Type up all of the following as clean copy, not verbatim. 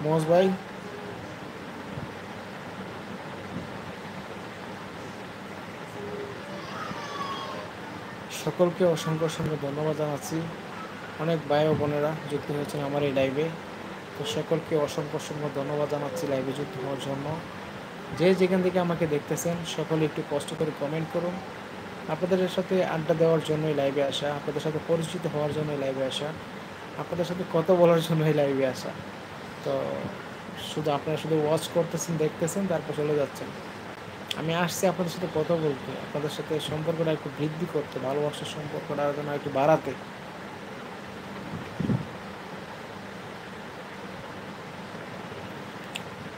মোজ ভাই, সকলকে অসংখ্য অসংখ্য ধন্যবাদ জানাচ্ছি। অনেক ভাই ও বোনেরা যুক্ত হয়েছেন আমার এই লাইভে, তো সকলকে অসংখ্য অসংখ্য ধন্যবাদ জানাচ্ছি লাইভে যুক্ত হওয়ার জন্য। যে যেখান থেকে আমাকে দেখতেছেন সকলে একটু কষ্ট করে কমেন্ট করুন। আপনাদের সাথে আড্ডা দেওয়ার জন্যই লাইভে আসা, আপনাদের সাথে পরিচিত হওয়ার জন্যই লাইভে আসা, আপনাদের সাথে কথা বলার জন্যই লাইভে আসা। তো শুধু আপনারা শুধু ওয়াচ করতেছেন, দেখতেছেন, তারপর চলে যাচ্ছেন। আমি আসছি আপনাদের সাথে কথা বলতে, আপনাদের সাথে সম্পর্কটা একটু বৃদ্ধি করতে, ভালোবাসার সম্পর্কটা যেন একটু বাড়াতে।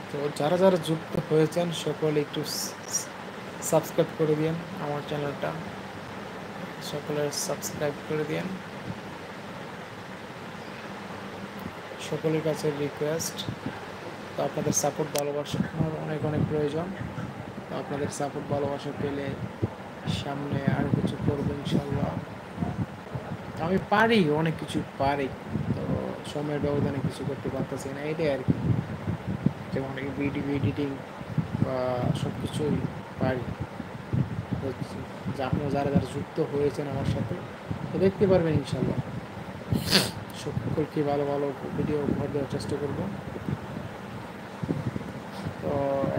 তো যারা যারা যুক্ত হয়েছেন সকলে একটু সাবস্ক্রাইব করে দিন আমার চ্যানেলটা, সকলে সাবস্ক্রাইব করে দিন। সকলের কাছে রিকোয়েস্ট, তো আপনাদের সাপোর্ট ভালোবাসা আমার অনেক অনেক প্রয়োজন। তো আপনাদের সাপোর্ট ভালোবাসা পেলে সামনে আরও কিছু করবো ইনশাল্লাহ। আমি পারি, অনেক কিছু পারি, তো সময়ের ব্যবধানে কিছু করতে পারতেছি না, এটাই আর কি। যেমন ভিডিও এডিটিং বা সব কিছুই পারি। তো যে আপনারা যারা যারা যুক্ত হয়েছেন আমার সাথে, তো দেখতে পারবেন ইনশাল্লাহ। সকলকে ভালো ভালো ভিডিও উপহার দেওয়ার চেষ্টা করবো। তো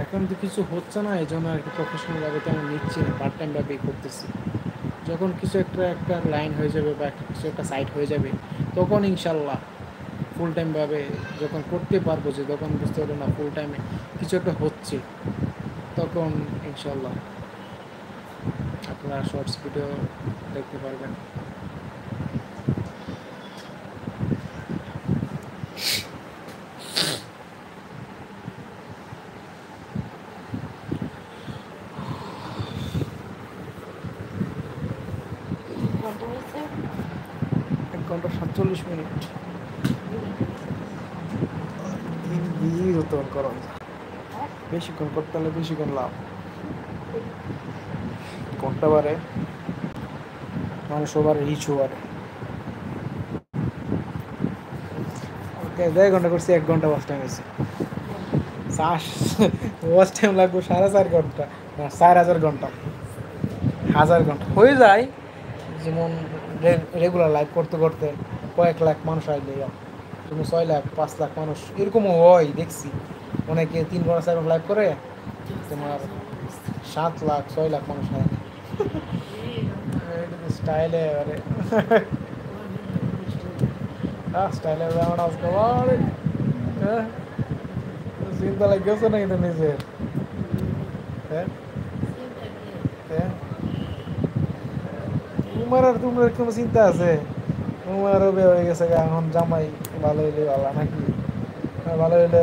এখন তো কিছু হচ্ছে না, এই জন্য আর কি প্রফেশনালভাবে তেমন নিচ্ছি না, পার্ট টাইমভাবেই করতেছি। যখন কিছু একটা একটা লাইন হয়ে যাবে বা কিছু একটা সাইট হয়ে যাবে, তখন ইনশাল্লাহ ফুল টাইমভাবে যখন করতে পারবো, যে তখন বুঝতে পারবো না ফুল টাইমে কিছু একটা হচ্ছে, তখন ইনশাল্লাহ আপনারা শর্টস ভিডিও দেখতে পারবেন। এক ঘন্টা 47 মিনিট। বিরতন করা বেশিক্ষণ করতে হলে বেশিক্ষণ লাভ, ঘন্টা বাড়ে, মানুষ বাড়ে, রিচও বাড়ে। ওকে 1.5 ঘন্টা করছি, 1 ঘন্টা ওয়াচ টাইম হয়েছে। ওয়াচ টাইম লাগবে 4.5 ঘন্টা, না 4,000 ঘন্টা, 1000 ঘন্টা হয়ে যায়। যেমন রেগুলার লাইভ করতে করতে কয়েক লাখ মানুষ আসবে, যেমন 6 লাখ 5 লাখ মানুষ এরকমও হয় দেখছি। অনেকে 3 ঘন্টা 4 ঘন্টা লাইভ করে, তোমার 7 লাখ 6 লাখ মানুষ হয়। স্টাইলে আরে স্টাইলে আজকে চিন্তা লাগছে না কিন্তু নিজের। হ্যাঁ হ্যাঁ, তোমার আর তোমার কোনো চিন্তা আছে? তোমারও বিয়ে হয়ে গেছে, এখন জামাই ভালো হইলে ভালো নাকি? ভালো হইলে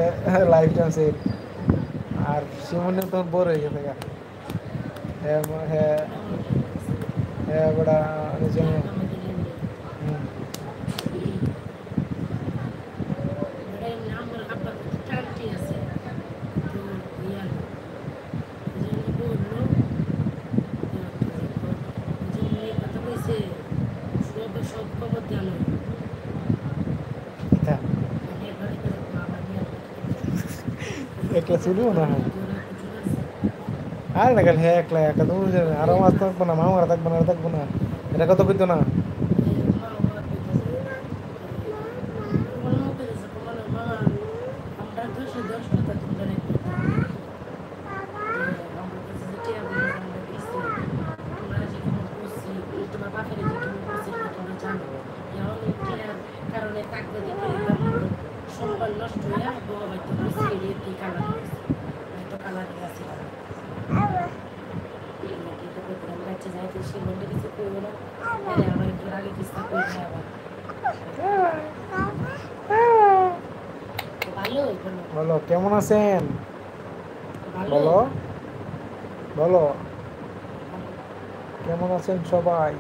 লাইফ টাইম সেট। আর শিমনে তখন বোর হয়ে গেছে গা। হ্যাঁ হ্যাঁ হ্যাঁ বড়া নিজে। একলা ছিল না, আর না গেল হ্যাঁ একলা একা তুমি আরো মাছ থাকবো না, মামারা থাকবো না, থাকবো না, এটা কত কইতো না। বলো কেমন আছেন, বলো বলো কেমন আছেন সবাই,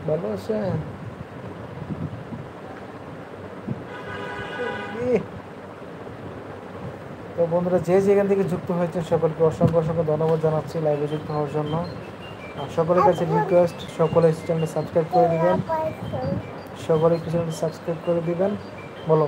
ভালো আছেন? তো বন্ধুরা যে যেখান থেকে যুক্ত হয়েছেন সকলকে অসংখ্য অসংখ্য ধন্যবাদ জানাচ্ছি লাইভে যুক্ত হওয়ার জন্য। আর সকলের কাছে রিকোয়েস্ট, সকলে চ্যানেলটা সাবস্ক্রাইব করে দিবেন, সকলে চ্যানেলটা সাবস্ক্রাইব করে দিবেন। বলো